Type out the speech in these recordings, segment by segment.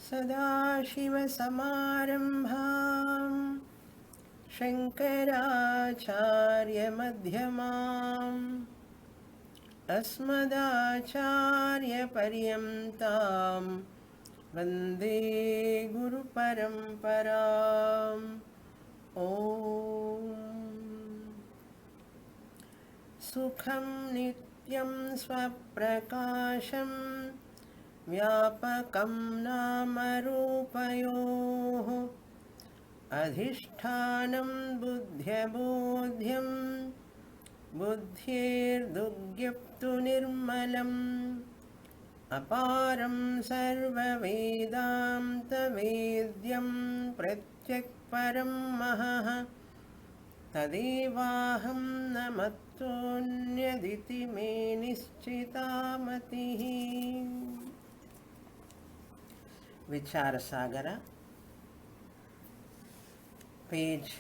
सदाशिवसमारम्भां शङ्कराचार्यमध्यमाम् अस्मदाचार्यपर्यन्तां वन्दे गुरुपरम्पराम् ॐ सुखं नित्यं स्वप्रकाशं व्यापकं नामरूपयोः अधिष्ठानं बुद्ध्यबोध्यं बुद्धिर्दुर्गप्तु निर्मलम् अपारं सर्ववेदान्तवेद्यं प्रत्यक्परं महः तदेवाहं न मत्तोऽन्यदिति मे निश्चिता मतिः. Vichara Sagara, page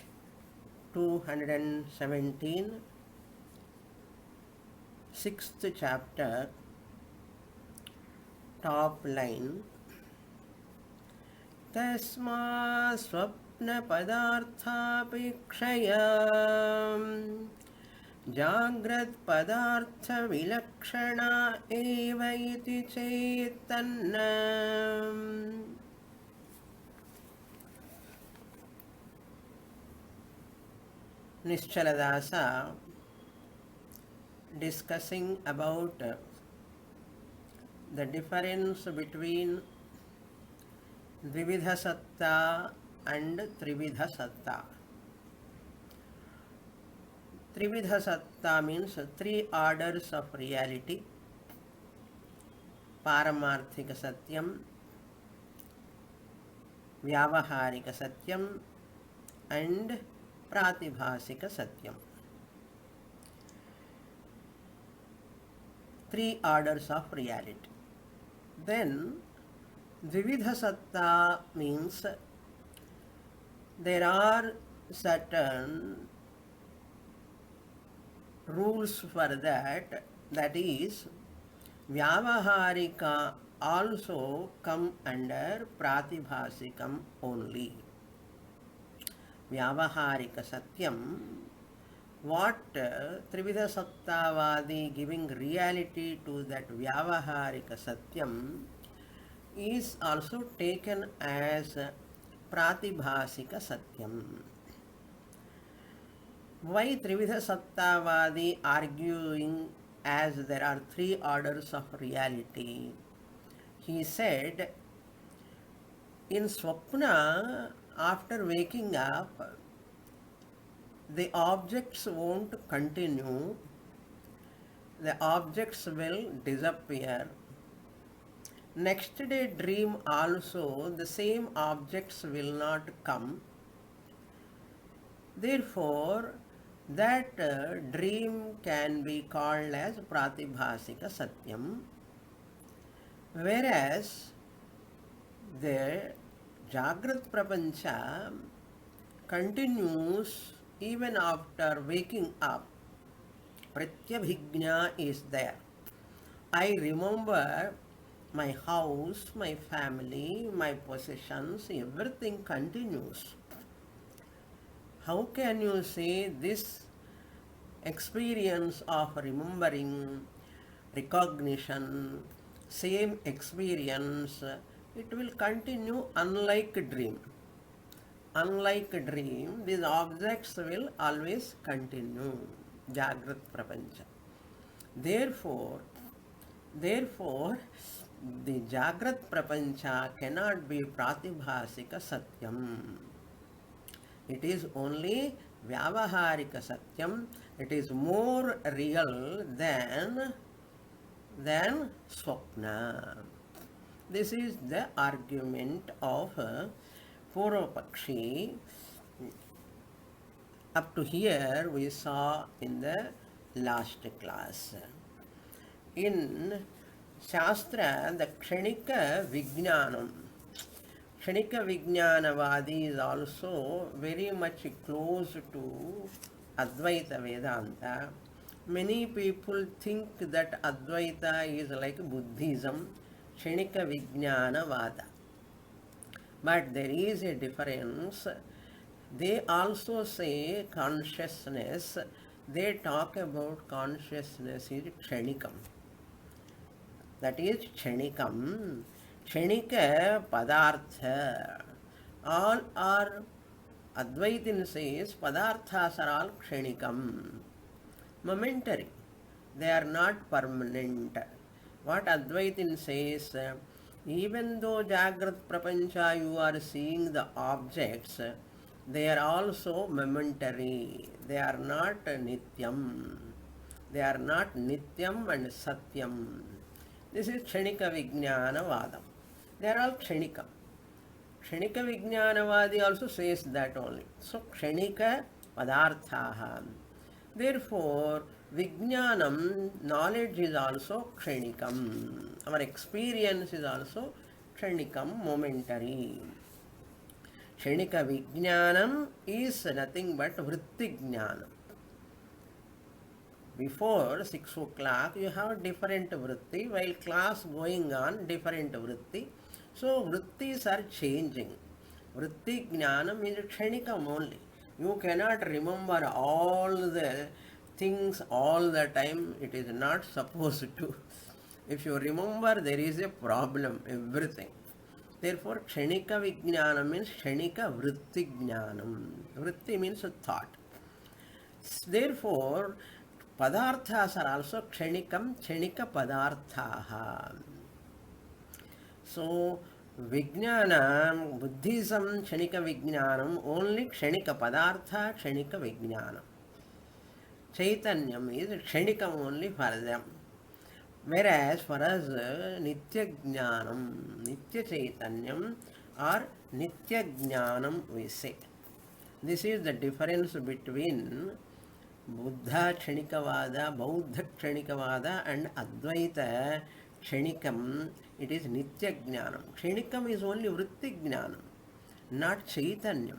217, 6th chapter, top line. तस्मा स्वप्नपदार्थापेक्षया जाग्रत्पदार्थविलक्षणा एव इति चेत्तन्न Nischala discussing about the difference between Dvividha Satta and Trividha Satta. Trividha Satta means three orders of reality: Paramarthika Satyam, Vyavaharika Satyam and Pratibhasika Satyam. Three orders of reality. Then Dvividha Satta means there are certain rules for that. That is, Vyavaharika also come under Pratibhasikam only. Vyavaharika Satyam, what Trividha Sattavadi giving reality to that Vyavaharika Satyam is also taken as Pratibhasika Satyam. Why Trividha Sattavadi arguing as there are three orders of reality? He said, in Swapna, after waking up, the objects won't continue, the objects will disappear. Next day dream also, the same objects will not come. Therefore, that dream can be called as Pratibhasika Satyam, whereas the Jagrat Prapancha continues even after waking up. Pratyabhigna is there. I remember my house, my family, my possessions, everything continues. How can you say this experience of remembering, recognition, same experience, it will continue unlike dream? Unlike dream, these objects will always continue. Jagrat Prapancha. Therefore, the Jagrat Prapancha cannot be Pratibhasika Satyam. It is only Vyavaharika Satyam. It is more real than Swapna. This is the argument of Purvapakshi. Up to here we saw in the last class. In Shastra, the Kshanika Vijnanam. Kshanika Vijnanavadi is also very much close to Advaita Vedanta. Many people think that Advaita is like Buddhism, Kshanika Vijnanavada. But there is a difference. They also say consciousness. They talk about consciousness is kshanikam. That is kshanikam. Kshanika padartha. All are Advaitin says padarthas are all kshanikam. Momentary. They are not permanent. What Advaitin says, even though Jagrat Prapancha you are seeing the objects, they are also momentary. They are not nityam. They are not nityam and satyam. This is Kshanika Vijnana Vadam. They are all Kshanika. Kshanika Vijnanavadi also says that only. So Kshanika Padarthaha. Therefore, Vijnanam, knowledge is also Kshanikam. Our experience is also Kshanikam, momentary. Kshanika Vijnanam is nothing but Vritti Jnanam. Before 6 o'clock, you have different vritti, while class going on, different vritti. So, vrittis are changing. Vritti jnanam is kshanikam only. You cannot remember all the things all the time. It is not supposed to. If you remember, there is a problem, everything. Therefore, kshanika vijnanam means kshanika vritti jnanam. Vritti means a thought. Therefore, padarthas are also kshanikam, kshanika padarthaha. So, Vijnanam, Buddhism, kshanika Vijnanam, only kshanika padartha, kshanika Vijnanam. Chaitanyam is kshanikam only for them. Whereas for us, Nitya Jnanam, Nitya Chaitanyam or Nitya Jnanam we say. This is the difference between Buddha Kshanikavada, Bauddha Kshanikavada and Advaita Kshanikam. It is Nitya Jnanam. Kshanikam is only Vritti Jnanam, not Chaitanyam.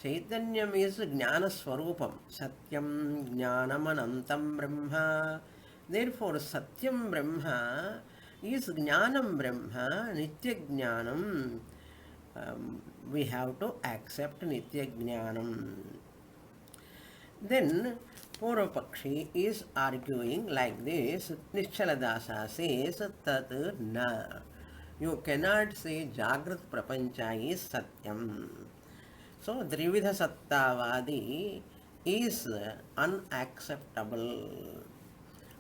Chaitanyam is Jnana Swarupam. Satyam Jnanam Anantam Brahma. Therefore, Satyam Brahma is Jnanam Brahma, Nitya Jnanam. We have to accept Nitya Jnanam. Then Purvapakshi is arguing like this. Nischala says Tat na. You cannot say Jagrat Prapancha is Satyam. So Drividha Sattavadi is unacceptable.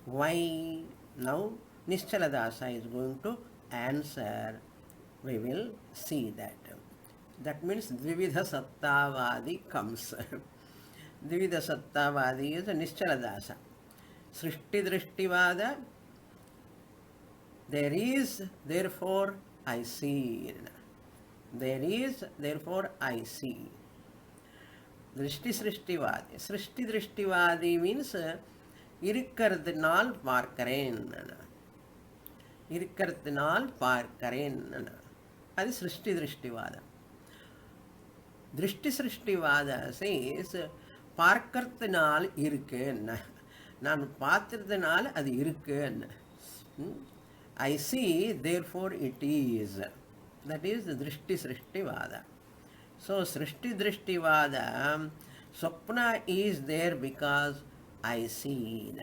Why? Now Nischala is going to answer. We will see that. That means Dvividha Sattavadi comes. Dvividha Sattavadi is Nischala. Srishti Drishtivada, there is, therefore I see. There is, therefore I see. Drishti Srishtivadi. Srishti Drishtivadi means Irikkaradinal Parkaren. Irikkaradinal Parkaren. That is Srishti Drishtivada. Drishti Srishtivada says பார்க்கறதுனால் இருக்குன்னு. நான் பார்த்துறதுனால அது இருக்குன்னு. I see, therefore it is. That is the Drishti Srishtivada. So Srishti Drishtivada, Swapna is there because I see.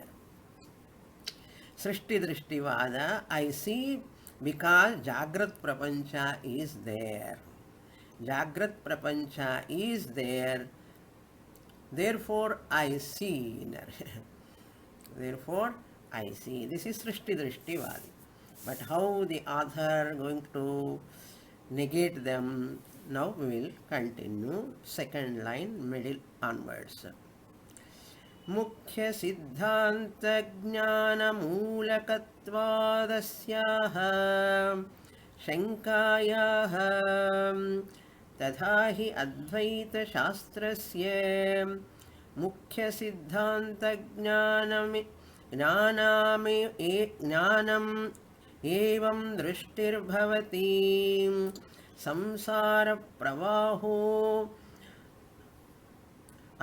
Srishti Drishtivada, I see because Jagrat Prapancha is there. Jagrat Prapancha is there. Therefore, I see. Therefore, I see. This is Srishti Drishtivadi. But how the author going to negate them? Now we will continue. Second line, middle onwards. Mukhya Siddhanta Jnana Moolakattvadasyaha Shankayaha तथा हि अद्वैत शास्त्रस्य मुख्य सिद्धांत ज्ञानम् एवं दृष्टिर्भवति संसार प्रवाहो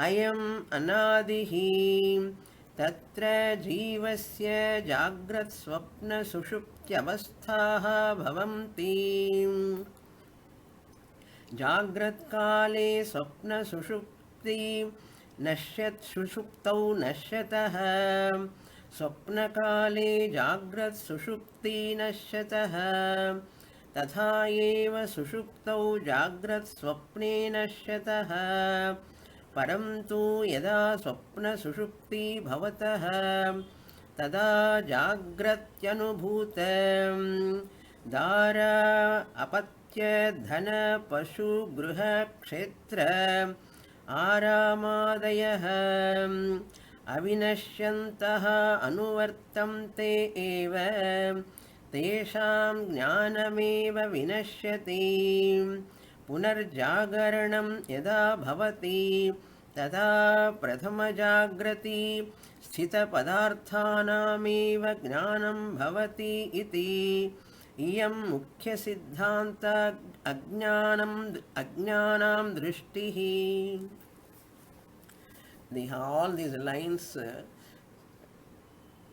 अयम् अनादिः तत्र जीवस्य जाग्रत् स्वप्न सुषुप्त्यवस्थाः भवन्ति. जाग्रत्काले स्वप्नसुषुप्ति नश्यत् सुषुप्तौ नश्यतः स्वप्नकाले जाग्रत्सुषुप्ति नश्यतः तथा एव सुषुप्तौ जाग्रत्स्वप्ने नश्यतः परन्तु यदा स्वप्नसुषुप्ति भवतः तदा जाग्रत्यनुभूत दारा अपत्य धन पशु गृह क्षेत्र आरामादयः अविनश्यन्तः अनुवर्तन्ते एव तेषां ज्ञानमेव विनश्यति पुनर्जागरणं यदा भवति तदा प्रथमजाग्रति स्थितपदार्थानामेव ज्ञानं भवति इति इयं मुख्यसिद्धान्त अज्ञानां दृष्टिः. All these lines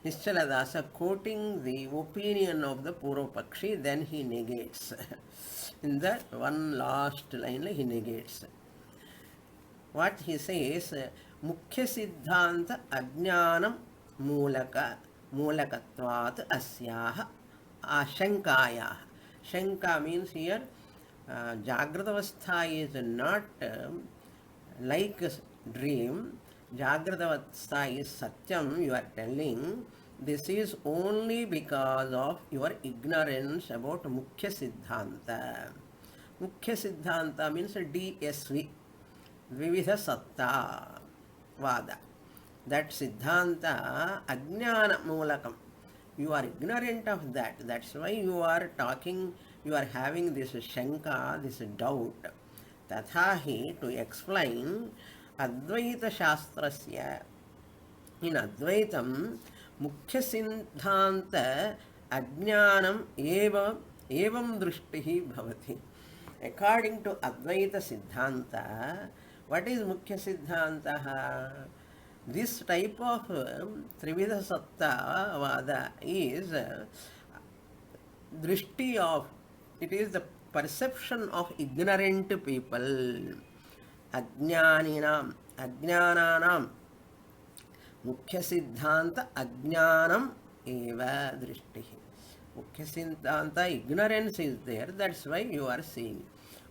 Nischaladasa quoting the opinion of the Purvapakshi, then he negates. In that one last line he negates. What he says, Mukhya Siddhanta Ajnanam Mulakatvat Asyaha Ashankaya. Shanka means here Jagratavastha is not like a dream. Jagratavastha is Satyam, you are telling. This is only because of your ignorance about Mukhya Siddhanta. Mukhya Siddhanta means DSV, Vividha Satta Vada. That Siddhanta Ajnana Mulakam. You are ignorant of that. That's why you are talking, you are having this Shanka, this doubt. Tathahi, to explain Advaita Shastrasya. In Advaitam, Mukhya Siddhanta Ajnanam Evam Drishtihi Bhavati. According to Advaita Siddhanta, what is Mukhya Siddhanta? This type of Trividha Satta Vada is drishti of, it is the perception of ignorant people. Ajnananam Mukhya Siddhanta Ajnanam Eva Drishtihi. Mukhya Siddhanta, ignorance is there, that's why you are seeing.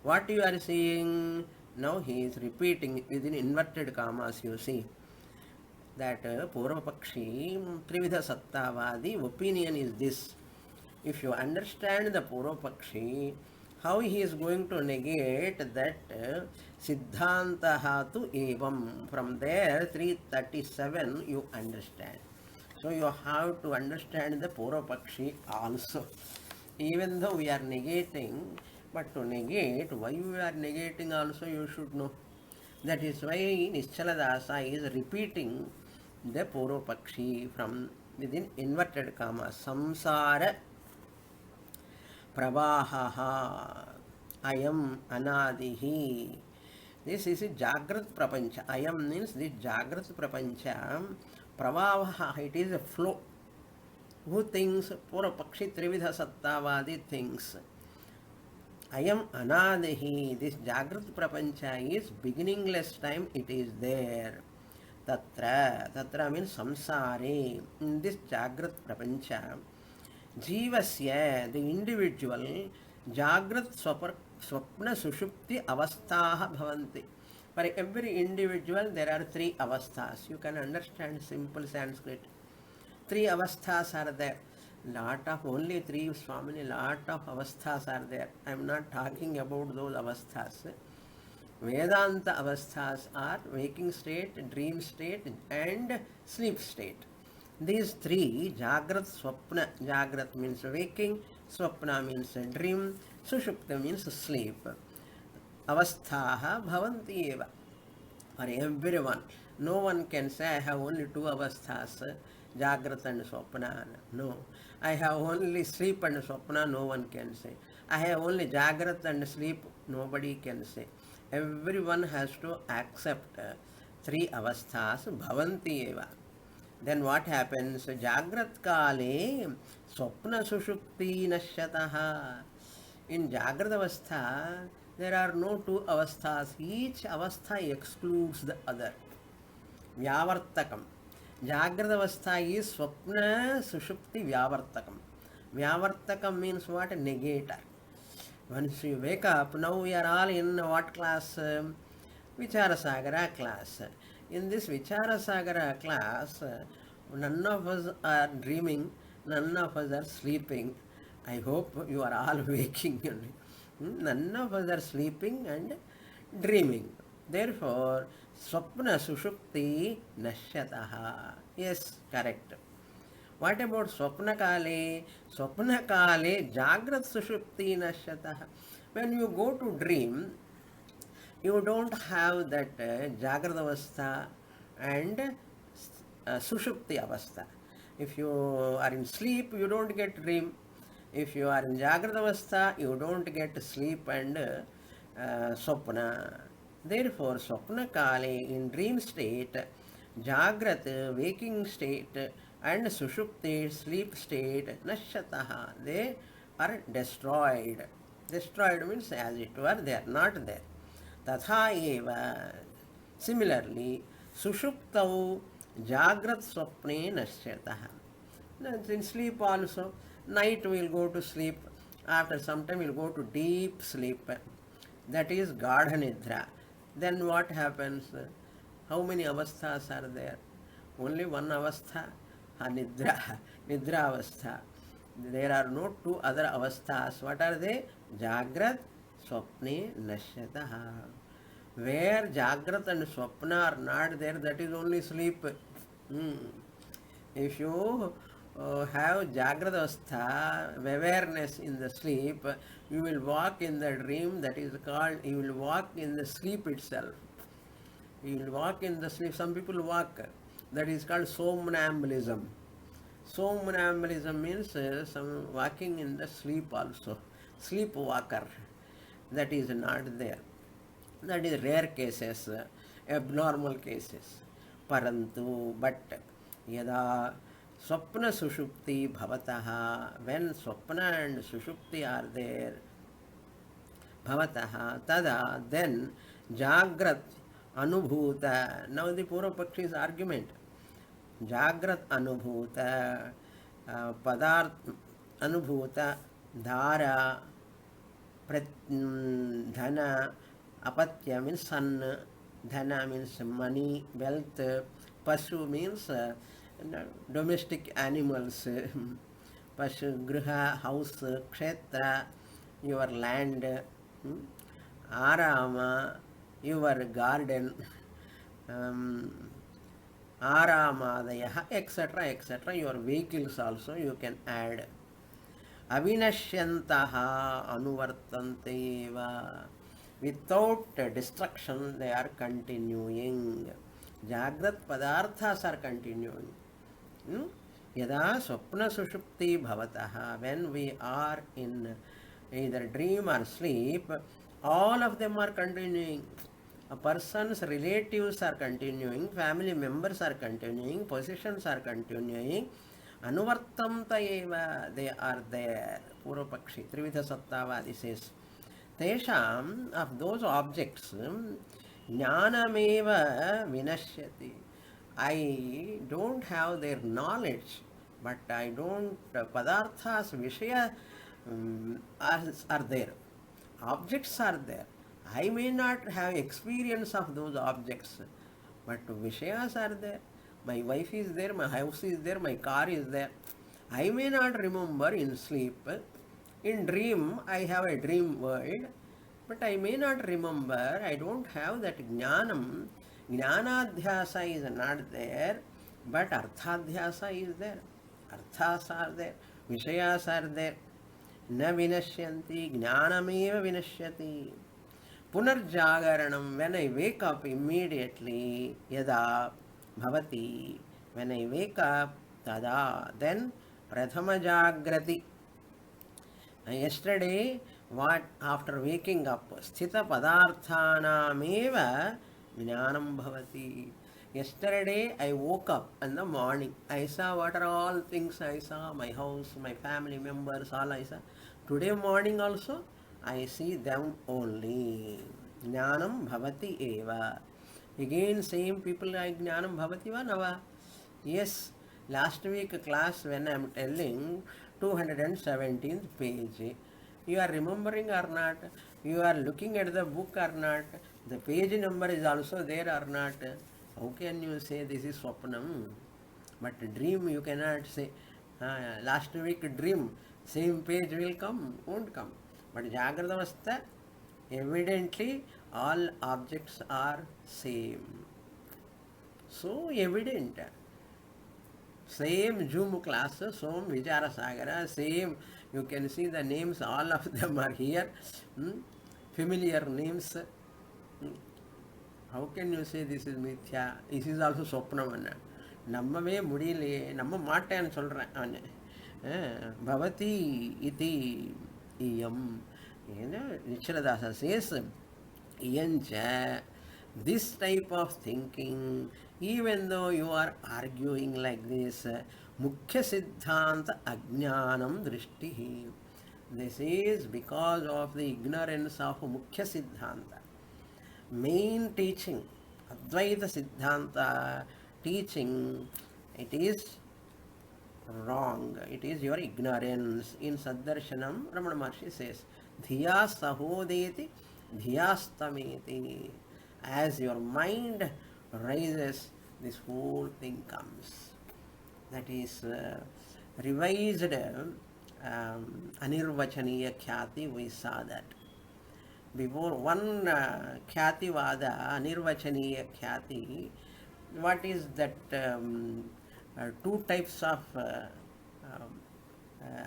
What you are seeing? Now he is repeating within inverted commas, you see. That Purvapakshi, Trividha Sattavadi opinion is this. If you understand the Purvapakshi, how he is going to negate that Siddhantaha tu evam. From there, 337, you understand. So you have to understand the Purvapakshi also. Even though we are negating, but to negate, why we are negating also you should know. That is why Nischaladasa is repeating the Purvapakshi from within inverted commas. Samsara Pravahaha Ayam Anadihi. This is a Jagrat Prapancha. Ayam means this Jagrat Prapancha. Pravaha, it is a flow. Who thinks? Purvapakshi Trividha Sattavadi thinks. Ayam Anadihi. This Jagrat Prapancha is beginningless time, it is there. Tatra means samsare. In this Jagrat Prapancha, Jivasya, the individual, Jagrat Swapna Sushupti Avastaha Bhavanti. For every individual, there are three avasthas. You can understand simple Sanskrit. Three avasthas are there. Only three, Swamini, lot of avasthas are there. I am not talking about those avasthas. Vedanta avasthas are waking state, dream state and sleep state. These three, Jagrat, Swapna, Jagrat means waking, Swapna means dream, Sushupta means sleep. Avasthaha bhavanti eva. For everyone. No one can say, I have only two avasthas, Jagrat and Swapna. No. I have only sleep and Swapna, no one can say. I have only Jagrat and sleep, nobody can say. Everyone has to accept three avasthas, bhavanti eva. Then what happens? Jagrat kale swapna sushupti nashyataha. In Jagrat avastha, There are no two avasthas. Each avastha excludes the other. Vyavartakam. Jagrata avastha is swapna sushupti vyavartakam. Vyavartakam means what? A negator. Once you wake up, now we are all in what class? Vichara Sagara class. In this Vichara Sagara class, none of us are dreaming, none of us are sleeping. I hope you are all waking only. None of us are sleeping and dreaming. Therefore, Swapna Sushupti Nashyataha. Yes, correct. What about Swapna Kale? Swapna Kale Jagrat Sushupti Nashyataha. When you go to dream, you don't have that Jagrata Avastha and Sushupti Avastha. If you are in sleep, you don't get dream. If you are in Jagrata Avastha, you don't get sleep and Swapna. Therefore, Swapna Kale in dream state, Jagrat waking state and Sushupti sleep state, Nashyataha, they are destroyed. Destroyed means as it were, they are not there. तथा एव similarly sushuptau jagrat swapne nashyatah. In sleep also, night we will go to sleep, after some time we will go to deep sleep, that is gadha nidra. Then what happens? How many avasthas are there? Only one avastha, nidra avastha. There are no two other avasthas. What are they? Jagrat Swapne Nashyataha. Where Jagrat and Swapna are not there, that is only sleep. If you have Jagrat Avastha, awareness in the sleep, you will walk in the dream, that is called, you will walk in the sleep itself. You will walk in the sleep. Some people walk. That is called somnambulism. Somnambulism means some walking in the sleep also. Sleepwalker. That is not there. That is rare cases, abnormal cases. Parantu, but yada swapna sushupti bhavataha, when swapna and sushupti are there, bhavataha, tada, then jagrat anubhuta. Now the Purva-Pakshi's argument. Jagrat anubhuta, padarth anubhuta, dhara, dhana, apatya means son, dhana means money, wealth, pasu means domestic animals, pasu, griha, house, kshetra, your land, arama, your garden, aramadaya, etc., etc., your vehicles also you can add. Avinashyantaha anuvartanteva. Without destruction, they are continuing. Jagrat padarthas are continuing. Yada swapna sushupti bhavataha. When we are in either dream or sleep, all of them are continuing. A person's relatives are continuing, family members are continuing, possessions are continuing. Anuvartamta eva, they are there. Purva-Pakshi, Trividha Sattavadi says. Tesham, of those objects, jnanameva vinashyati. I don't have their knowledge, but I don't, padarthas, vishaya are there. Objects are there. I may not have experience of those objects, but vishayas are there. My wife is there, my house is there, my car is there. I may not remember in sleep. In dream, I have a dream world, but I may not remember. I don't have that jnanam. Jnanadhyasa is not there, but arthadhyasa is there. Arthas are there, vishayas are there. Na vinashyanti, jnanameva vinashyati. Punarjagaranam, when I wake up immediately, yada bhavati, when I wake up, tada, then prathama jagrati. Yesterday, what after waking up, sthita padarthanameva jnanam bhavati. Yesterday I woke up in the morning. I saw what are all things I saw, my house, my family members, all I saw. Today morning also I see them only. Jnanam bhavati eva. Again, same people like Jnanam bhavati va nava. Yes, last week class when I am telling 217th page, you are remembering or not? You are looking at the book or not? The page number is also there or not? How can you say this is Swapnam? But dream you cannot say. Last week dream, same page will come, won't come. But Jagrata Avastha, evidently all objects are same. So evident. Same Zoom class, same Vichara Sagara, same, you can see the names, all of them are here. Familiar names. How can you say this is Mithya? This is also Sopnam. நம்பவே முடியலையே நம்ப மாட்டேன்னு சொல்கிறேன் அவன் பவதி இதி இயம் Vichara says iyanja this type of thinking even though you are arguing like this mukhya siddhanta ajnanam drishtihi this is because of the ignorance of mukhya siddhanta main teaching Advaita Siddhanta teaching, it is wrong. It is your ignorance. In Saddarshanam, Ramana Maharshi says, Dhiya sahodeti dhiyastameti. As your mind rises, this whole thing comes. That is revised Anirvachaniya Khyati, we saw that. Before one Khyati Vada, Anirvachaniya Khyati, what is that two types of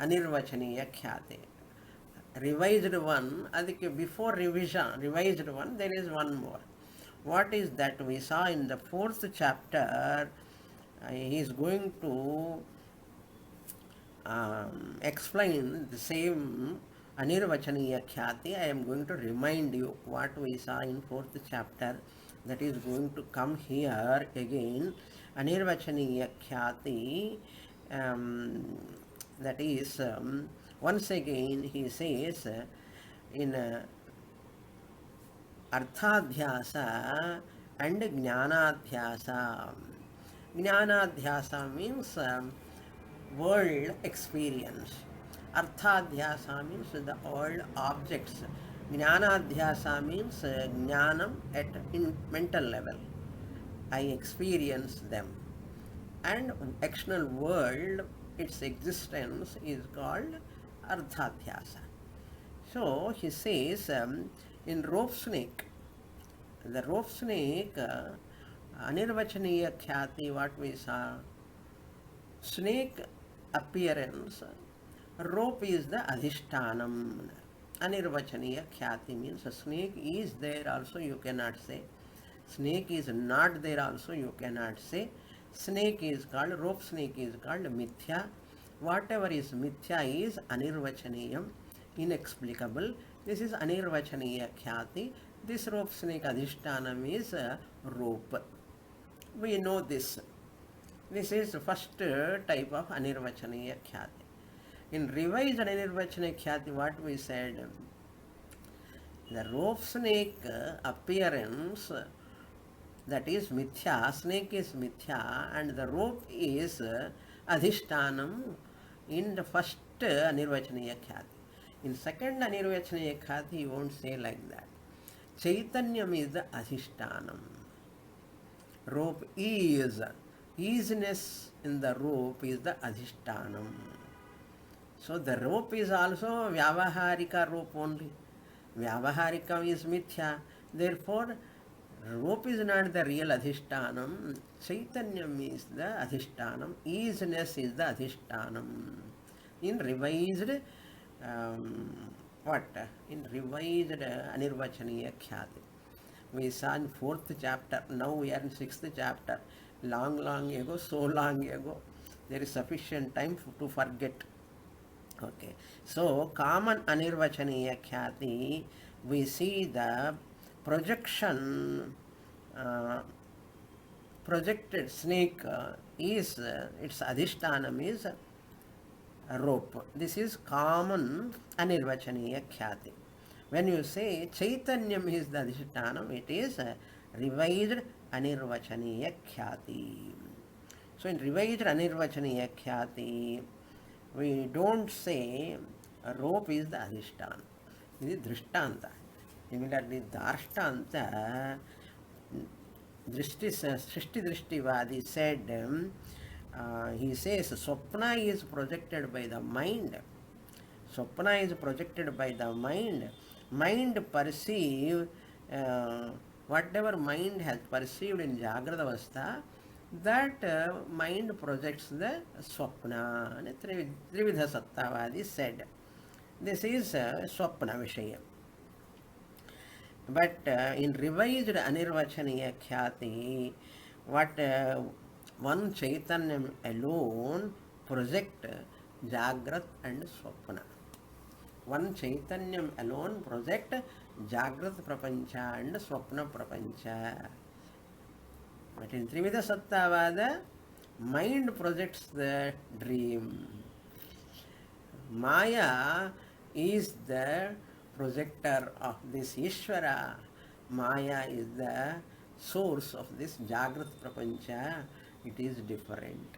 Anirvachaniya Khyati. Revised one, before revision, revised one, there is one more. What is that? We saw in the 4th chapter, he is going to explain the same Anirvachaniya Khyati. I am going to remind you what we saw in 4th chapter. That is going to come here again. Anirvachaniya Khyati. That is, once again he says in Arthadhyasa and Jnanadhyasa. Jnanadhyasa means world experience. Arthadhyasa means the world objects. Jnanadhyasa means jnanam at in mental level. I experience them. And external world, its existence is called Arthadhyasa. So he says in rope snake, the rope snake, Anirvachaniya Khyati, what we saw, snake appearance, rope is the Adhishtanam. Anirvachaniya Khyati means a snake is there also you cannot say. Snake is not there also you cannot say. Snake is called, rope snake is called Mithya. Whatever is Mithya is Anirvachaniyam, inexplicable. This is Anirvachaniya Khyati. This rope snake Adhishtanam is rope. We know this. This is the first type of Anirvachaniya Khyati. In revised Anirvachaniya Khyati, what we said, the rope snake appearance, that is Mithya, snake is Mithya, and the rope is Adhishtanam in the first Anirvachaniya Khyati. In second Anirvachaniya Khyati, you won't say like that. Chaitanyam is the Adhishtanam. Rope is, easiness in the rope is the Adhishtanam. So the rope is also Vyavaharika rope only. Vyavaharika is Mithya. Therefore, rope is not the real Adhishtanam. Chaitanyam is the Adhishtanam. Easiness is the Adhishtanam. In revised, In revised Anirvachaniya Khyati. We saw in 4th chapter. Now we are in 6th chapter. Long ago, so long ago. There is sufficient time to forget. Okay. So, common Anirvachaniya Khyati, we see the projection, projected snake is, its Adhishtanam is rope. This is common Anirvachaniya Khyati. When you say Chaitanyam is the Adhishtanam, it is revised Anirvachaniya Khyati. So in revised Anirvachaniya Khyati, we don't say rope is the Adhishtana. This is Drishtanta. Similarly, Darshtanta, Srishti Drishtivadi said, he says, Swapna is projected by the mind. Swapna is projected by the mind. Mind perceive whatever mind has perceived in Jagrata Avastha, that mind projects the Swapna. And Trividha Sattavadi said. This is Swapna Vishaya. But in revised Anirvachaniya Khyati, what one Chaitanyam alone project Jagrat and Swapna. One Chaitanyam alone project Jagrat Prapancha and Swapna Prapancha. But in Trividha Sattavada, mind projects the dream. Maya is the projector of this Ishvara. Maya is the source of this Jagrat Prapancha. It is different.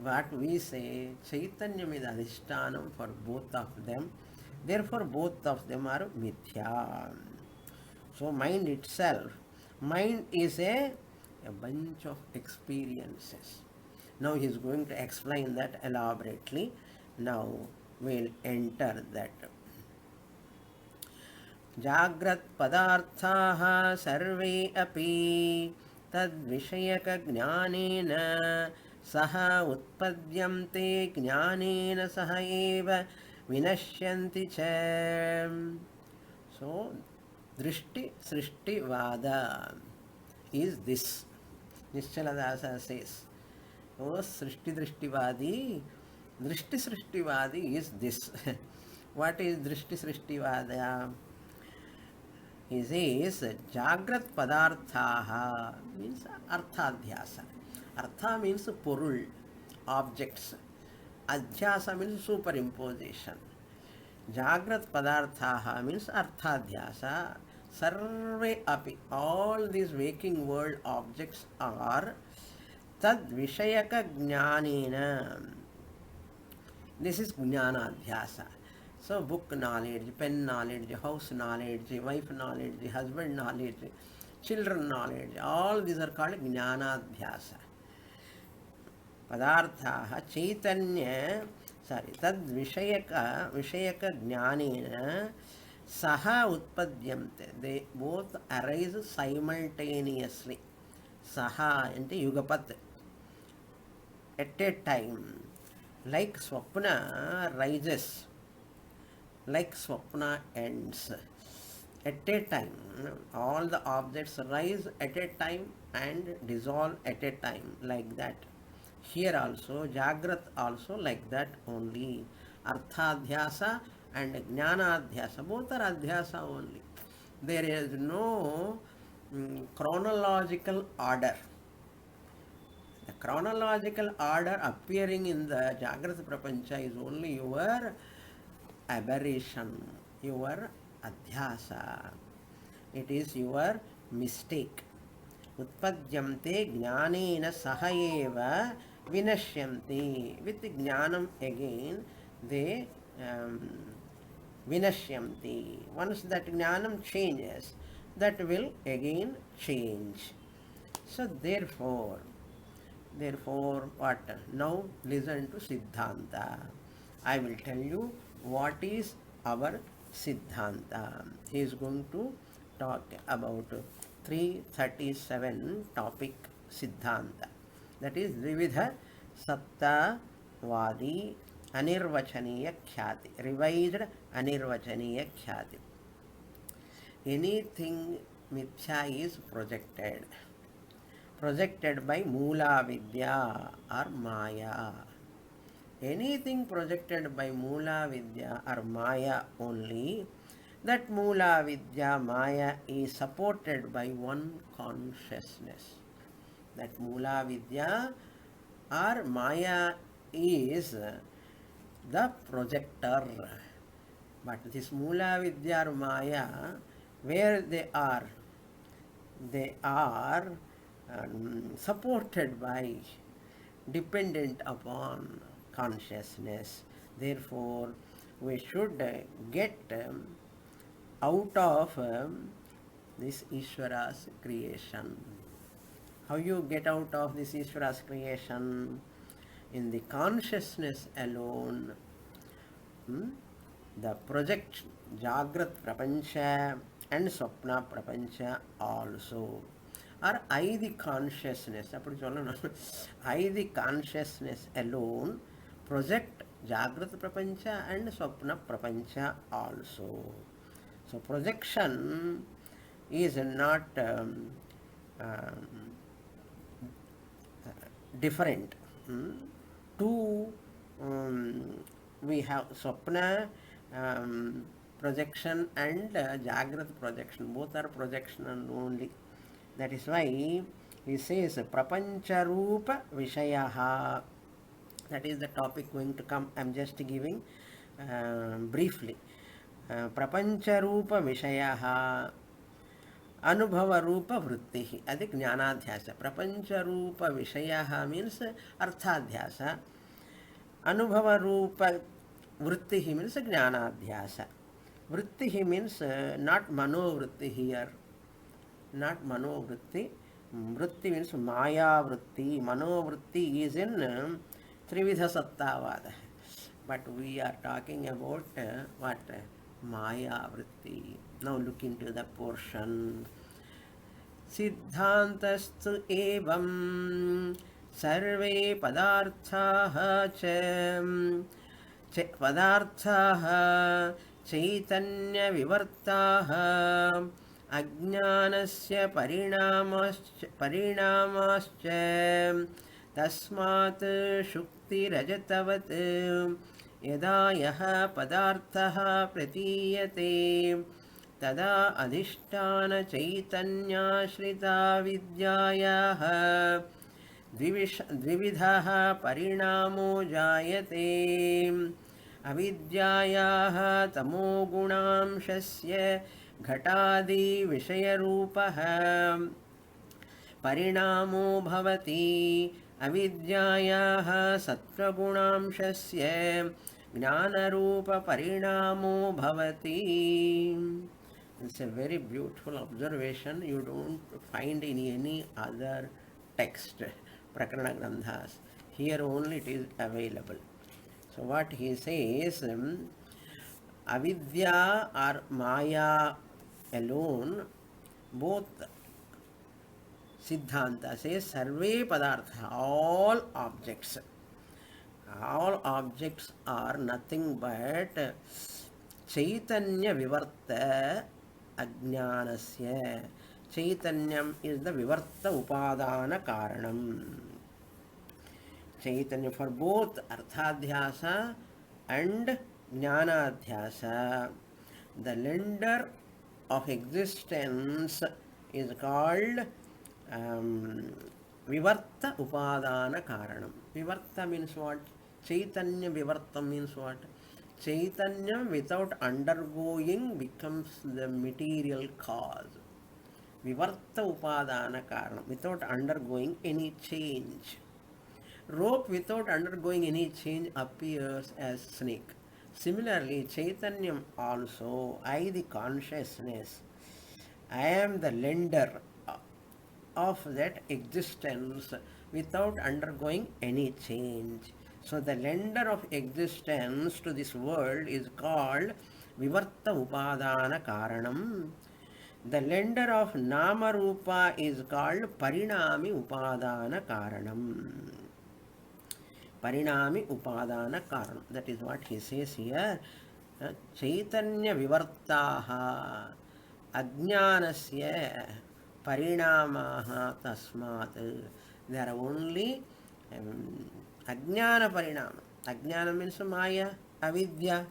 What we say, Chaitanyam is Adhishtanam for both of them. Therefore, both of them are Mithya. So, mind itself, mind is a bunch of experiences. Now, he is going to explain that elaborately. Now, we'll enter that. Jagrat padarthaha sarve api tad vishayaka jnanena saha utpadyante jnanena saha eva vinashyanti cha. So, drishti srishti vada is this. Nischaladasa says, oh, srishti drishtivadi, drishti srishtivadi is this. What is drishti srishtivada? He says, Jagrat padarthaha means arthadhyasa. Artha means porul, objects. Adhyasa means superimposition. Jagrat padarthaha means arthadhyasa. Sarve api, all these waking world objects are tad vishayaka jnanena. This is jnanadhyasa. So book knowledge, pen knowledge, house knowledge, wife knowledge, husband knowledge, children knowledge, all these are called jnanadhyasa. Padarthaha chaitanya, tad vishayaka jnanena saha utpadyante. They both arise simultaneously. Saha ante yugapat, at a time. Like Swapna rises, like Swapna ends. At a time, all the objects rise at a time and dissolve at a time, like that. Here also, Jagrat also like that only. Arthadhyasa and Jnanadhyasa, both are Adhyasa only. There is no chronological order. The chronological order appearing in the Jagrata Prapancha is only your aberration, your adhyasa. It is your mistake. Utpadyamte jnanena sahaeva vinashyanti. With jnanam again, they vinashyanti. Once that jnanam changes, that will again change. So therefore, what? Now listen to Siddhanta. I will tell you what is our Siddhanta. He is going to talk about 337 topic Siddhanta. That is Vividha Sattavadi Anirvachaniya Khyati. Revised Anirvachaniya Khyati. Anything Mithya is projected by Mula Vidya or Maya. Anything projected by Mula Vidya or Maya only, that Mula Vidya Maya is supported by one consciousness. That Mula Vidya or Maya is the projector. But this Mula Vidya or Maya, where they are supported by, dependent upon consciousness. Therefore, we should get out of this Ishvara's creation. How you get out of this Ishvara's creation? In the consciousness alone, the project Jagrat Prapancha and Swapna Prapancha also. Or I the consciousness, I the consciousness alone project Jagrat Prapancha and Swapna Prapancha also. So projection is not different. Two, we have Swapna projection and Jagrat projection. Both are projection only. That is why he says Prapancha Rupa Vishayaha. That is the topic going to come. I am just giving briefly. Prapancha Rupa Vishayaha. Anubhava Rupa Vritti. Adi Jnanadhyasa. Prapancha Rupa Vishayaha means Arthadhyasa. Anubhava Rupa Vritti means Jnanadhyasa. Vritti means not Manovritti here. Not Manovritti. Vritti means Maya Vritti. Manovritti is in Trividha Sattavada. But we are talking about what? Maya Vritti. Now look into the portion. Siddhantastu evam sarve padarthaha padarthaha chaitanya vivartaha ajnanasya parinamascha tasmat shukti rajatavat yada yaha padarthaha pratiyate tada adhisthana chaitanyashrita vidyayaha द्विविधः परिणामो जायते अविद्यायाः तमोगुणांशस्य घटादि विषयरूपः परिणामो भवति अविद्यायाः सत्त्वगुणांशस्य ज्ञानरूपपरिणामो भवति. It's a very beautiful observation. You don't find in any other text, Prakarana Grandhas. Here only it is available. So what he says, avidya or maya alone, both Siddhanta says sarve padartha, all objects are nothing but Chaitanya Vivarta Ajnanasya. Chaitanyam is the Vivarta Upadana Karanam. Chaitanya for both Arthadhyasa and Jnanadhyasa. The lender of existence is called Vivarta Upadana Karanam. Vivarta means what? Chaitanya Vivarta means what? Chaitanya without undergoing becomes the material cause. Vivarta Upadana Karanam, without undergoing any change. Rope without undergoing any change appears as snake. Similarly, Chaitanyam also, I the consciousness, I am the lender of that existence without undergoing any change. So the lender of existence to this world is called Vivarta Upadana Karanam. The lender of Nama Rupa is called Parinami Upadana Karanam. Parinami Upadana Karanam. That is what he says here. Chaitanya Vivartaha Ajnanasya Parinamaha Tasmat. There are only Ajnana Parinama. Ajnana means Maya, Avidya.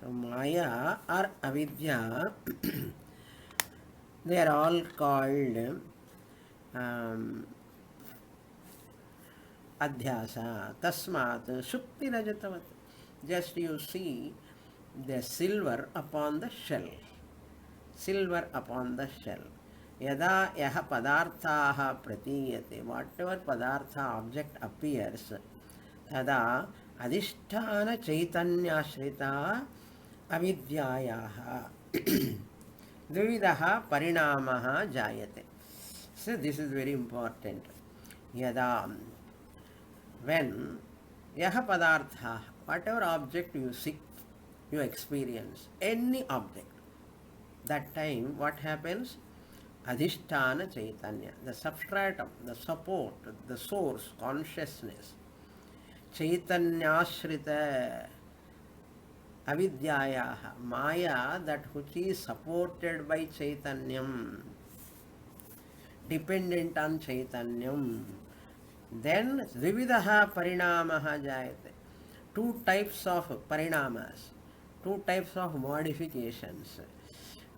So Maya or Avidya, they are all called Adhyasa. Tasmat Shukti Rajatavat. Just you see the silver upon the shell. Silver upon the shell. Yada yaha padarthaha pratiyate, whatever padartha object appears, tada adhisthana chaitanyashrita avidyayaha dvividaha parinamaha jayate. So this is very important. Yada, when yaha padartha, whatever object you see, you experience, any object, that time what happens? Adhisthana Chaitanya, the substratum, the support, the source, consciousness, Chaitanyashrita Avidyayaha, Maya, that which is supported by Chaitanyam, dependent on Chaitanyam, then Vividaha Parinamaha Jayate. Two types of parinamas, two types of modifications.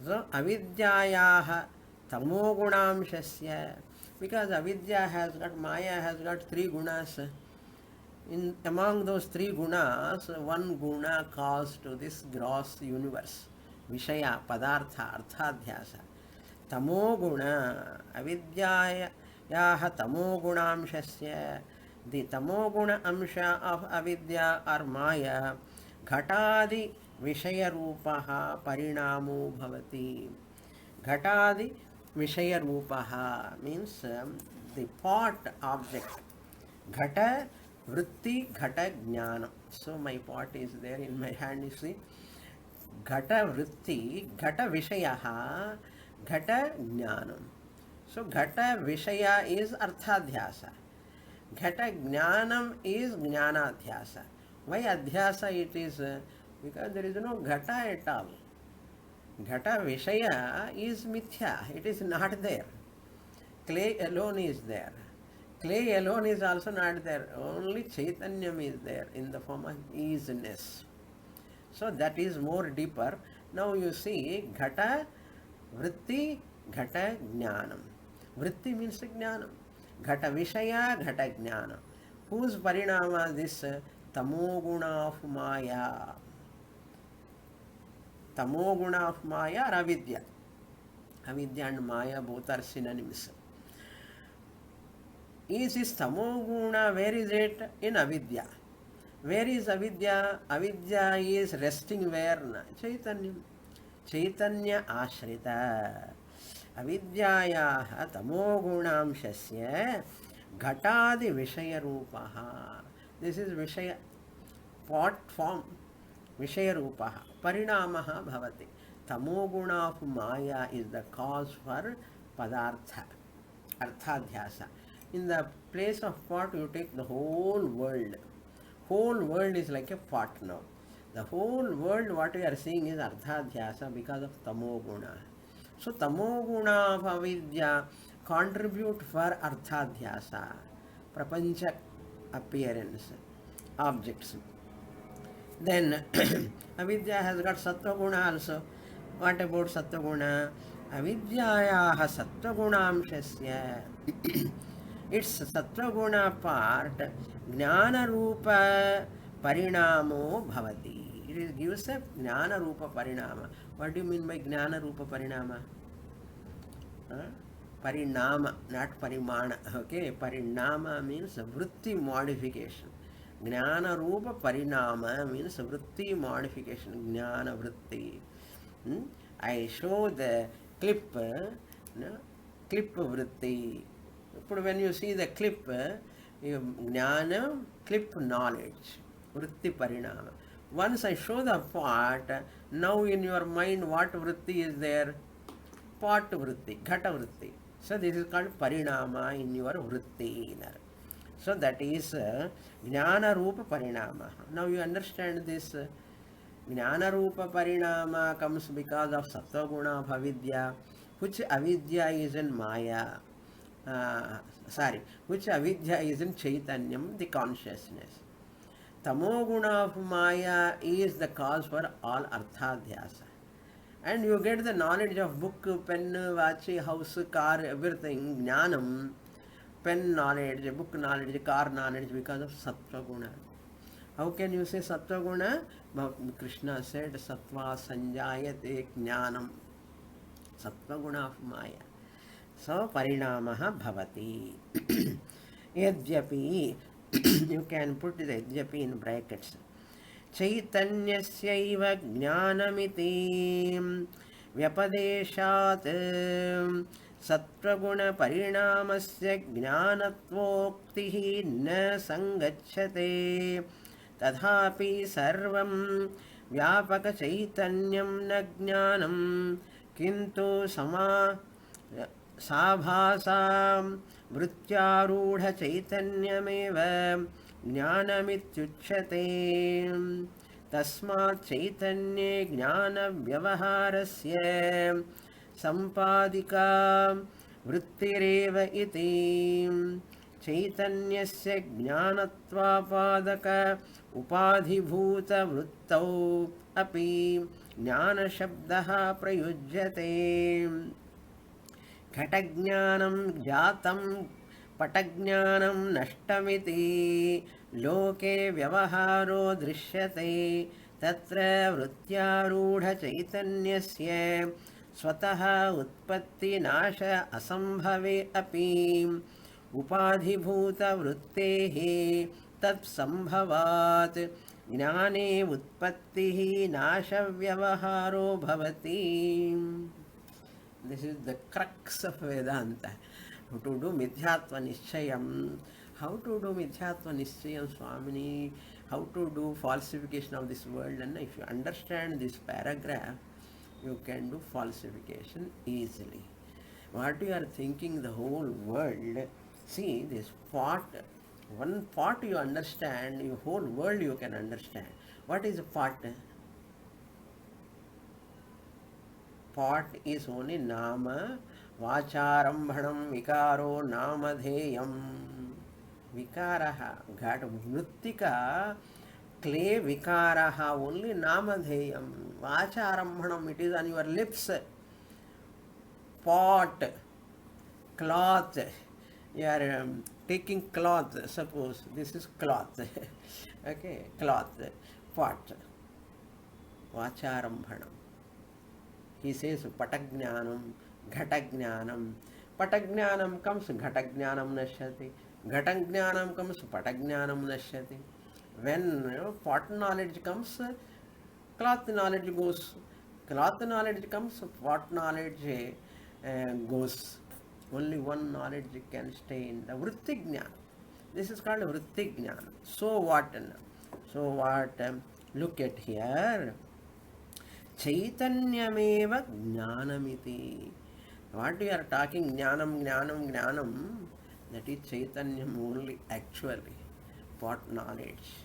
So, avidyayaha tamogunamshasya, because avidya has got, Maya has got three gunas. Among those three gunas, one guna caused to this gross universe, Vishaya, Padartha, Arthadhyasa. Tamoguna, avidyayaha tamogunamshasya, the tamoguna amsha of avidya or Maya, ghatadi Vishaya Rupaha Parinamo Bhavati. Ghatadi Vishaya Rupaha means the pot object. Ghata Vritti Ghata Jnana. So my pot is there in my hand, you see. Ghata Vritti Ghata Vishayaha Ghata Jnanam. So Ghata Vishaya is Arthadhyasa. Ghata Jnanam is Jnanadhyasa. Why Adhyasa it is? Because there is no ghata at all. Ghata Vishaya is mithya, it is not there. Clay alone is there. Clay alone is also not there. Only Chaitanyam is there in the form of easiness. So that is more deeper. Now you see Ghata Vritti Ghata Jnanam. Vritti means Jnanam. Ghata Vishaya Ghata Jnana. Whose parinama this? Tamoguna of Maya. Tamoguna of Maya or Avidya. Avidya and Maya both are synonyms. Is this Tamoguna, where is it? In Avidya. Where is Avidya? Avidya is resting where? Chaitanya. Chaitanya Ashrita. Avidyayaha tamogunamshasya ghatadi Vishaya Rupaha. This is Vishaya, pot form. Vishaya Rupaha. Parinamaha bhavati. Tamoguna of Maya is the cause for Padartha, Arthadhyasa. In the place of pot, you take the whole world. Whole world is like a pot now. The whole world, what we are seeing is Arthadhyasa because of Tamoguna. So Tamoguna of Avidya contribute for Arthadhyasa, Prapancha appearance, objects. Then Avidya has got Sattva Guna also. What about Sattva Guna? Avidyayaha Sattva Gunamshasya. Its Sattva Guna part, Jnana Rupa Parinamo Bhavati. It gives a Jnana Rupa Parinama. What do you mean by Jnana Rupa Parinama? Parinama, not Parimana. Okay, Parinama means Vritti modification. Jnana Rupa Parinama means Vritti modification. Jnana Vritti. I show the clip, clip Vritti. But when you see the clip, Jnana, clip knowledge. Vritti Parinama. Once I show the pot, now in your mind what Vritti is there? Pot Vritti, Ghata Vritti. So this is called Parinama in your Vritti. So that is Jnana Rupa Parinama. Now you understand this. Jnana Rupa Parinama comes because of Sattva Guna of Avidya, which Avidya is in Maya. Which Avidya is in Chaitanyam, the consciousness. Tamoguna of Maya is the cause for all Arthadhyasa. And you get the knowledge of book, pen, watch, house, car, everything, Jnanam, pen knowledge, book knowledge, car knowledge because of Sattva Guna. How can you say sattva guna? Krishna said sattva sanjayate jnanam. Sattva guna of maya. So parinamaha bhavati. Yadyapi, you can put the yadyapi in brackets. Chaitanyasya jnanamiti व्यपदेशात् सत्त्वगुणपरिणामस्य ज्ञानत्वोक्तिः न संगच्छते तथापि सर्वं व्यापकचैतन्यं न ज्ञानं किन्तु साभासां वृत्त्यारूढचैतन्यमेव ज्ञानमित्युच्यते तस्मात् चैतन्ये ज्ञानव्यवहारस्य सम्पादिका वृत्तिरेव इति चैतन्यस्य ज्ञानत्वापादक उपाधिभूतवृत्तौ अपि ज्ञानशब्दः प्रयुज्यते घटज्ञानं जातं पटज्ञानं नष्टमिति लोके व्यवहारो दृश्यते तत्र वृत्त्यारूढचैतन्यस्य स्वतः उत्पत्तिनाश असम्भवे अपि उपाधिभूतवृत्तेः तत्सम्भवात् ज्ञाने उत्पत्तिः नाशव्यवहारो भवति. This is the crux of Vedanta. How to do Midhyatva Nishchayam. How to do Midhyatva Nishchayam, Swamini. How to do falsification of this world. And if you understand this paragraph, you can do falsification easily. What you are thinking the whole world, see this part, one part you understand, your whole world you can understand. What is a part? Part is only nama, vacharambhanam, vikaro, namadheyam. Vikaraha, ghat, vrittika, clay vikaraha, only namadheyam. Vacharambhanam, it is on your lips. Pot, cloth, you are taking cloth, suppose this is cloth. Okay, cloth, pot, vacharambhanam. He says patagyanam, ghatagyanam. Patagyanam comes ghatagyanam nashyati. Ghatagyanam comes patagyanam nashyati. When pot knowledge comes, cloth knowledge goes. Cloth knowledge comes, pot knowledge goes. Only one knowledge can stay in the vritti jnana. This is called vritti jnana. So what? So what? Look at here. Chaitanyameva jnanamiti. What we are talking, jnanam, jnanam, jnanam, that is chaitanyam only actually. What knowledge?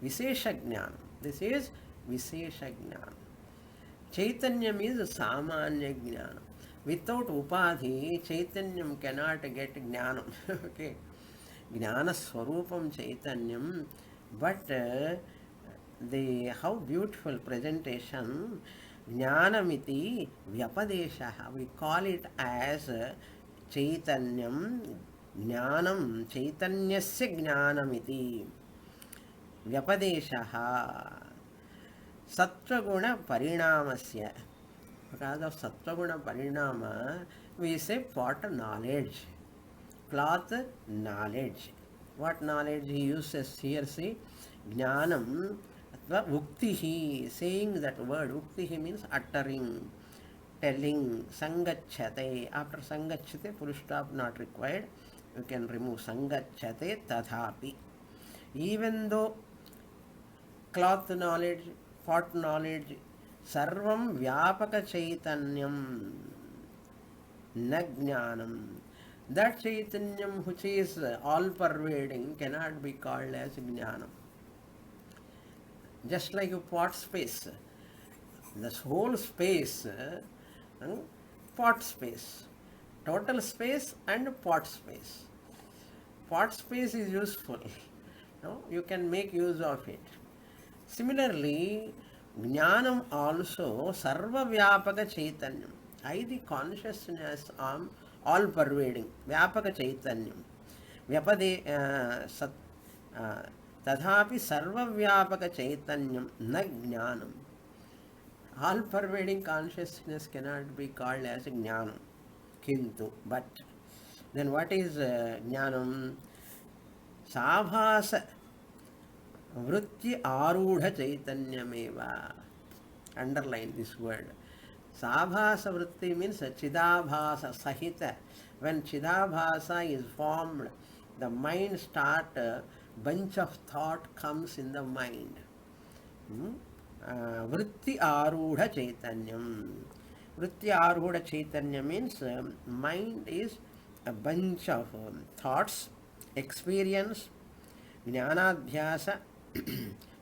Vishesha jnanam. This is vishesha jnanam. Chaitanyam is samanya jnanam. Without upadhi, chaitanyam cannot get jnanam. Okay. Jnana swarupam chaitanyam. But the how beautiful presentation. Jnanamiti vyapadeshaha. We call it as chaitanyam jnanam. Chaitanyasya jnanamiti vyapadeshaha. Sattva-guna parinamasya. Because of sattva-guna parinama, we say pot knowledge, cloth knowledge. What knowledge he uses here? See, jnanam. Uktihi, saying that word. Uktihi means uttering, telling. Sangachyate. After sangachyate, full stop not required. You can remove sangachyate tadhapi. Even though cloth knowledge, pot knowledge, sarvam vyapaka chaitanyam na jnanam. That chaitanyam which is all pervading cannot be called as jnanam. Just like a pot space. This whole space, pot space. Total space and pot space. Pot space is useful. No? You can make use of it. Similarly, jnanam also sarva vyapaka chaitanyam. I the consciousness all pervading. Vyapaka chaitanyam. Vyapade तथापि सर्वव्यापक चैतन्यम न ज्ञानम. All pervading consciousness cannot be called as jnanam. Kintu, but then what is jnanam? Sabhasa vritti arudha chaitanyameva. Underline this word. Sabhasa vritti means chidabhasa sahita. When chidabhasa is formed, the mind start, bunch of thought comes in the mind. Vritti arudha chaitanyam. Vritti arudha chaitanya means mind is a bunch of thoughts, experience, jnanadhyasa,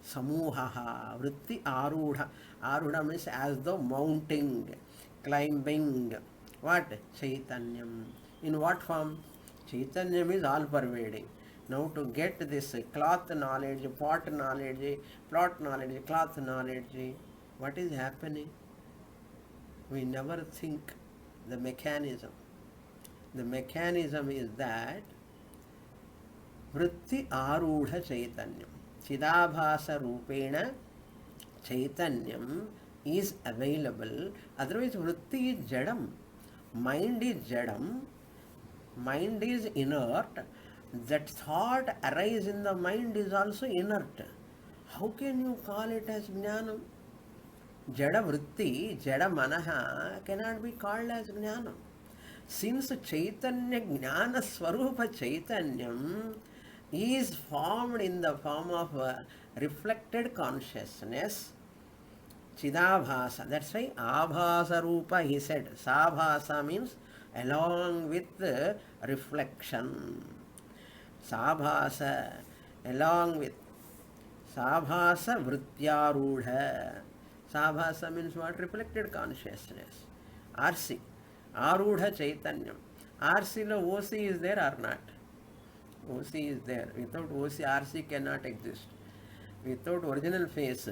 samuhaha. Vritti arudha. Arudha means as though mounting, climbing. What? Chaitanyam. In what form? Chaitanyam is all pervading. Now to get this cloth knowledge, pot knowledge, plot knowledge, cloth knowledge, what is happening? We never think the mechanism. The mechanism is that vritti arudha chaitanyam. Chidabhasa rupena chaitanyam is available. Otherwise vritti is jadam. Mind is jadam. Mind is inert. That thought arise in the mind is also inert. How can you call it as jnanam? Jada vritti, jada manaha cannot be called as jnanam. Since chaitanya jnana swarupa chaitanyam is formed in the form of reflected consciousness, chidabhasa, that's why abhasa rupa he said. Sabhasa means along with reflection. Sabhasa along with sabhasa vrityarudha. Sabhasa means what? Reflected consciousness. RC. Arudha chaitanyam. RC lo OC is there or not? OC is there. Without OC, RC cannot exist. Without original face,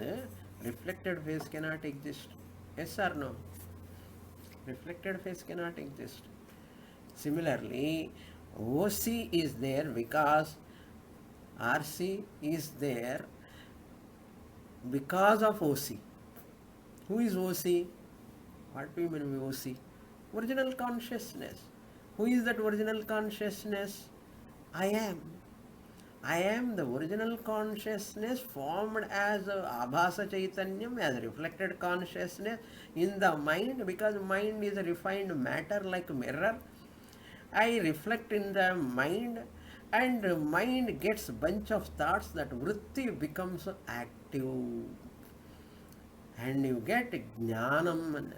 reflected face cannot exist. Yes or no? Reflected face cannot exist. Similarly, OC is there because RC is there because of OC. Who is OC? What do you mean by OC? Original consciousness. Who is that original consciousness? I am. I am the original consciousness formed as abhasa chaitanyam, as reflected consciousness in the mind, because mind is a refined matter like mirror. I reflect in the mind and mind gets bunch of thoughts, that vritti becomes active and you get jnanam.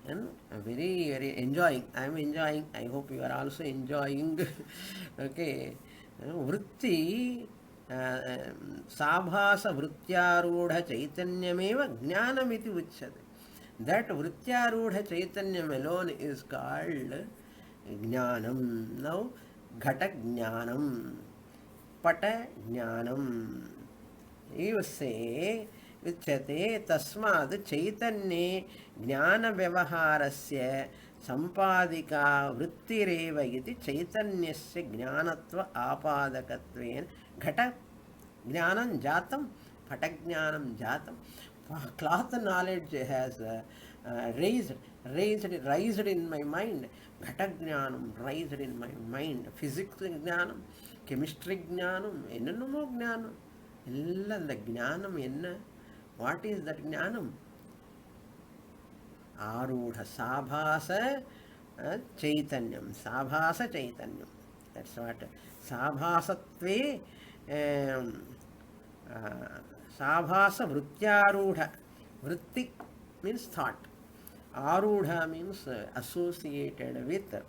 And very, very enjoying. I am enjoying. I hope you are also enjoying. Okay. Vritti, sabhasa vrityarudha chaitanyameva jnanamiti uchyate. That vrityarudha chaitanyam alone is called jnanam. Now, ghata jnanam, pata jnanam. You say, uchyate tasmad chaitanye jnana vyavaharasya sampadika vrittireva iti chaitanyasya jnanatva apadakatven ghata jnanam jatam, pata jnanam jatam. Cloth knowledge has raised in my mind. Ghata jnanam raised in my mind. Physics jnanam, chemistry jnanam, ennamo jnanam. Ella the jnanam enna. What is that jnanam? Arudha sabhasa chaitanyam. Sabhasa chaitanyam. That's what. Sabhasatve sabhasa vrityarudha. Vritti means thought. Arudha means associated with.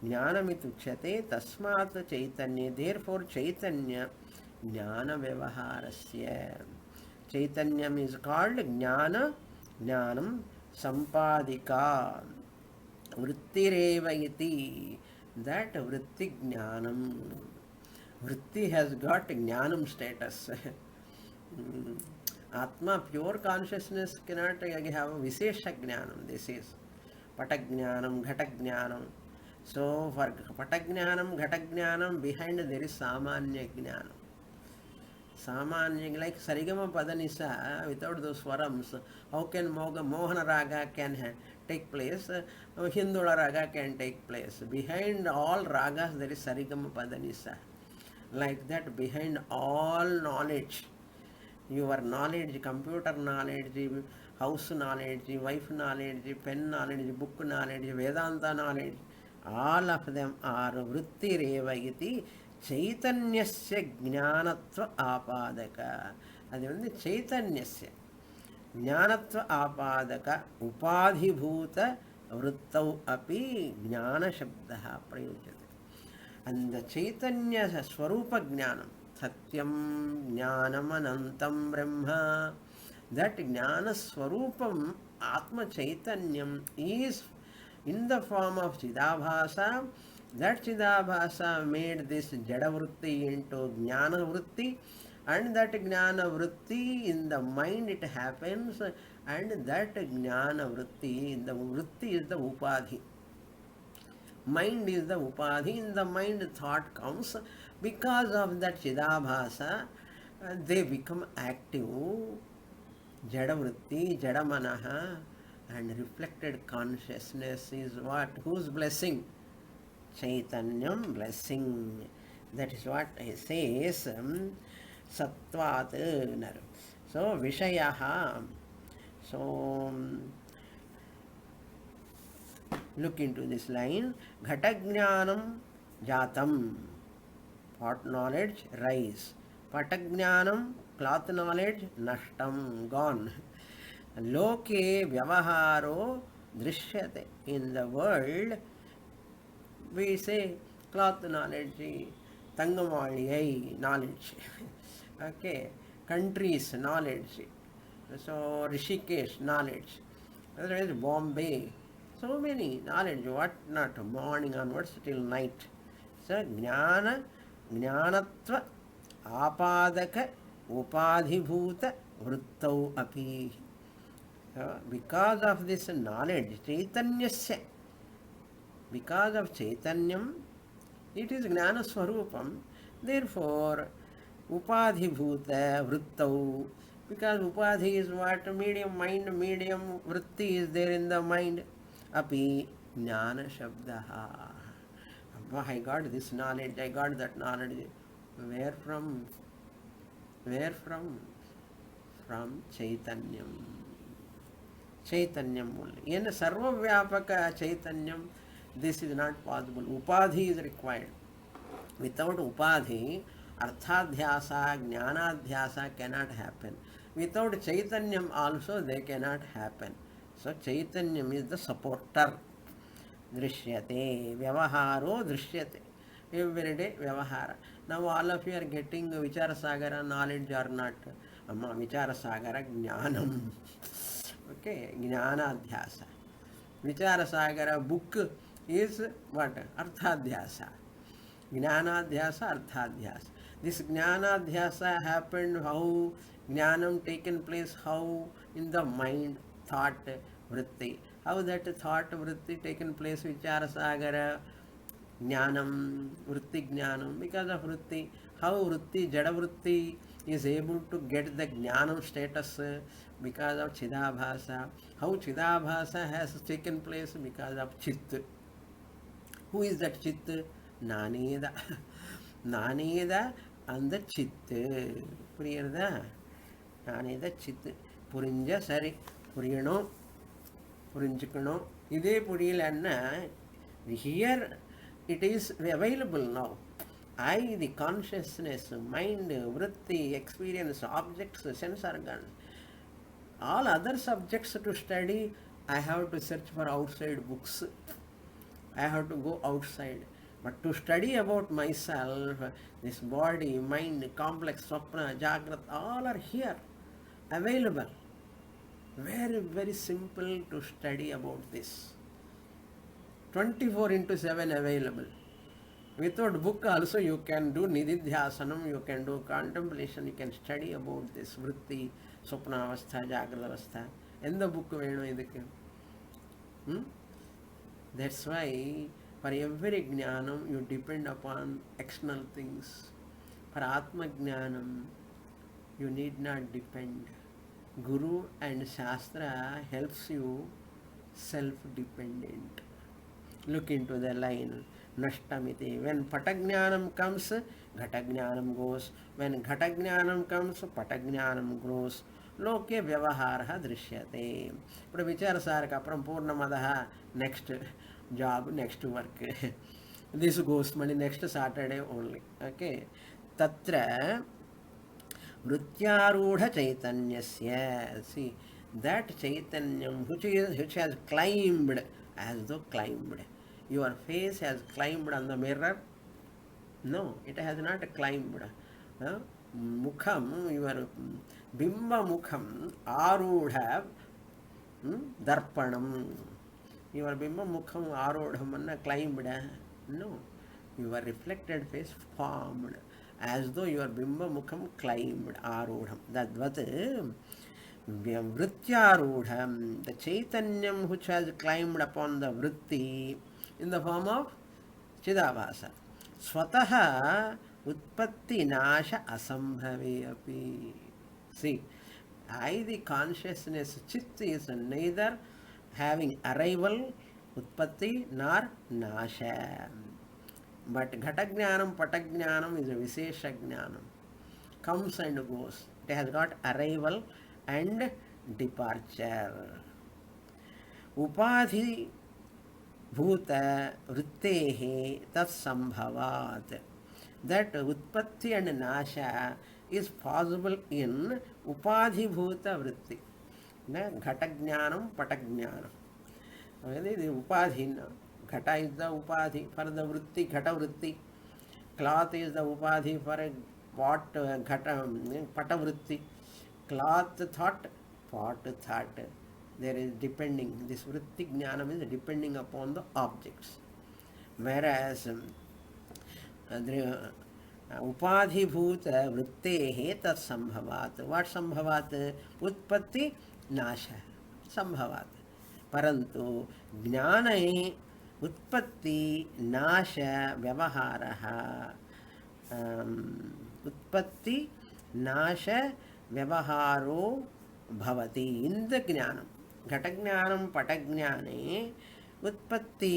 Jnanamituchyate tasmat chaitanya. Therefore chaitanya jnana vyavaharasya. Chaitanyam is called jnana, jnanam, sampadika, vrittireva iti. That vritti jnanam. Vritti has got jnanam status. Atma, pure consciousness, cannot have vishesha jnanam. This is patagyanam, ghatagyanam. So for patagyanam, ghatagyanam, behind there is samanya jnanam. Samanya, like Sarigama Padanisa, without those swarams, how can Mohana Raga can take place? Hindula Raga can take place. Behind all ragas, there is Sarigama Padanisa. Like that, behind all knowledge, your knowledge, computer knowledge, house knowledge, wife knowledge, pen knowledge, book knowledge, Vedanta knowledge, all of them are vritti reva iti ಚೈತನ್ಯಸ್ಯ ಜ್ಞಾನತ್ವ ಆಪಾದಕ. ಅದು ಒಂದು ಚೈತನ್ಯಸ್ಯ ಜ್ಞಾನತ್ವ ಆಪಾದಕ ಉಪಾಧಿಭೂತ ವೃತ್ತೌ ಅಪಿ ಜ್ಞಾನಶಬ್ದಃ ಪ್ರಯುಜ್ಯತೆ. அந்த ಚೈತನ್ಯ ಸ್ವರೂಪ ಜ್ಞಾನಂ ಸತ್ಯಂ ಜ್ಞಾನಮನಂತಂ ಬ್ರಹ್ಮ, that ಜ್ಞಾನ ಸ್ವರೂಪಂ ಆತ್ಮ ಚೈತನ್ಯಂ is in the form of Chidabhasa. That Chidabhasa made this Jada Vritti into Jnana Vritti, and that Jnana Vritti in the mind it happens, and that Jnana Vritti, the Vritti is the Upadhi. Mind is the Upadhi. In the mind thought comes. Because of that Chidabhasa, they become active. Jada Vritti, Jada Manaha, and reflected consciousness is what? Whose blessing? Chaitanyam blessing. That is what he says. Sattvat. So Vishayaha. So look into this line. Ghatagyanam jatam. Pot knowledge rise. Patagyanam cloth knowledge nashtam gone. Loke vyavaharo drishyate. In the world, we say cloth knowledge, Tangamaliyai knowledge, okay, countries knowledge, so Rishikesh knowledge, otherwise Bombay, so many knowledge, what not, morning onwards till night. So ಜ್ಞಾನತ್ವ ಆಪಾದಕ ಉಪಾಧಿಭೂತ ವೃತ್ತೌ ಅಪಿ. Because of this knowledge, Chaitanyasya, because of Chaitanyam, it is Jnana Swarupam. Therefore, Upadhibhuta Vrittau, because Upadhi is what? Medium mind, medium Vritti is there in the mind. Api Jnana Shabdaha. I got this knowledge, I got that knowledge. Where from? Where from? From Chaitanyam. Chaitanyam only. In Sarvavyapaka Chaitanyam, this is not possible. Upadhi is required. Without Upadhi, Arthadhyasa, Jnanadhyasa cannot happen. Without Chaitanyam also they cannot happen. So Chaitanyam is the supporter. Drishyate, Vyavaharo Drishyate. Every day Vyavahara. Now all of you are getting Vichara Sagara knowledge or not? Amma Vichara Sagara Jnanam. Okay, Jnanadhyasa. Vichara Sagara book is what? Arthadhyasa. Jnanadhyasa, Arthadhyasa. This Jnanadhyasa happened how? Jnanam taken place how? In the mind, thought, vritti. How that thought, vritti taken place? Vichara Sagara, Jnanam, vritti Jnanam. Because of vritti. How vritti, Jada vritti is able to get the Jnanam status? Because of Chidabhasa. How Chidabhasa has taken place? Because of Chit. Who is that Chit? Naneda. Naneda and the Chit. Puriyarda? Naneda Chit. Purinja sari. Puriyano. Purinjikano. Ide Puriyalanna. Here it is available now. I, the consciousness, mind, vritti, experience, objects, sense organs, all other subjects to study, I have to search for outside books. I have to go outside. But to study about myself, this body, mind, complex, swapna, jagrat, all are here, available. Very, very simple to study about this. 24/7 available. Without book also you can do nididhyasanam, you can do contemplation, you can study about this vritti, swapnavastha, jagradavastha. In the book venu idukku. That's why for every jnanam you depend upon external things. For atma jnanam, You need not depend. Guru and Shastra helps you self-dependent. Look into the line. Nashtamiti. When Patagyanam comes, Ghatagyanam goes. When Ghatagyanam comes, Patagyanam grows. Loke vyavahara drishyate. But Vichara Saraka from Purnamadaha, next job, next work. This goes money next Saturday only. Okay. Tatra Vrityaruಢ chaitanyasya. See, that chaitanyam which has climbed, as though climbed. Your face has climbed on the mirror. No, it has not climbed. Mukham, your bimba mukham, arudha, darpanam. Your bimba mukham arudham anna climbed. No, your reflected face formed, as though your bimba mukham climbed, arudham. Dadvat vrityarudham, the chaitanyam which has climbed upon the vritti in the form of Chidabhasa. Swataha utpatti nasha asambhave api. See, I, the consciousness, chit is neither having arrival, utpatti, nor nasha. But Ghatagyanam, Patagyanam is a Vishesha Jnanam. Comes and goes. It has got arrival and departure. Upadhi bhuta vrittehe tatsambhavat. That utpatti and nasha is possible in upadhi bhuta vritti. Ghatagyanam, Patagyanam. The upadhi. Ghata is the upadhi for the vritti, ghata vritti. Cloth is the upadhi for a pot, ghata, pata vritti. Cloth thought, pot thought. There is depending. This vritti jnanam is depending upon the objects. Whereas upadhi bhuta vrittehe tat sambhavat. What sambhavat? Utpatti nasha. Sambhavat. Parantu jnane उत्पत्ति नाश व्यवहारः उत्पत्ति नाश व्यवहारो भवति in the ज्ञानम घटज्ञानम पटज्ञाने उत्पत्ति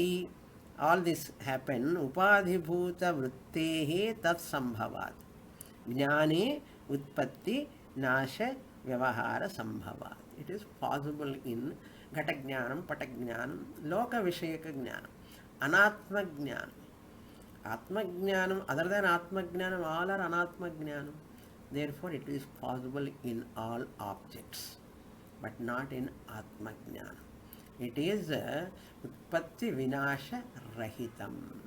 all this happen उपाधिभूत वृत्तेः तत्संभवात् ज्ञाने उत्पत्ति नाश व्यवहार संभवात्. It is possible in घटज्ञानम पटज्ञानम लोक विषयक ज्ञानम anatma jnanam. Atma jnanam, other than atma jnanam, all are anatma jnanam. Therefore, it is possible in all objects, but not in atma jnanam. It is utpatti vinasha rahitam.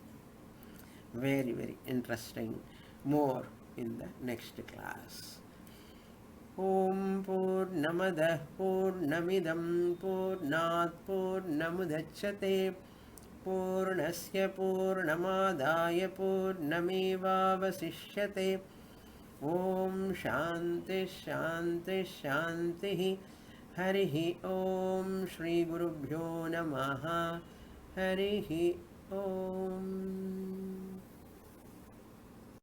Very, very interesting. More in the next class. Om Purnamadah Purnamidam Purnat Purnamudachyate पूर्णस्य पूर्णमादाय पूर्णमेवावशिष्यते. ओम शांति शांति शांति. हरिः ओम श्री गुरुभ्यो नमः. हरिः ओम.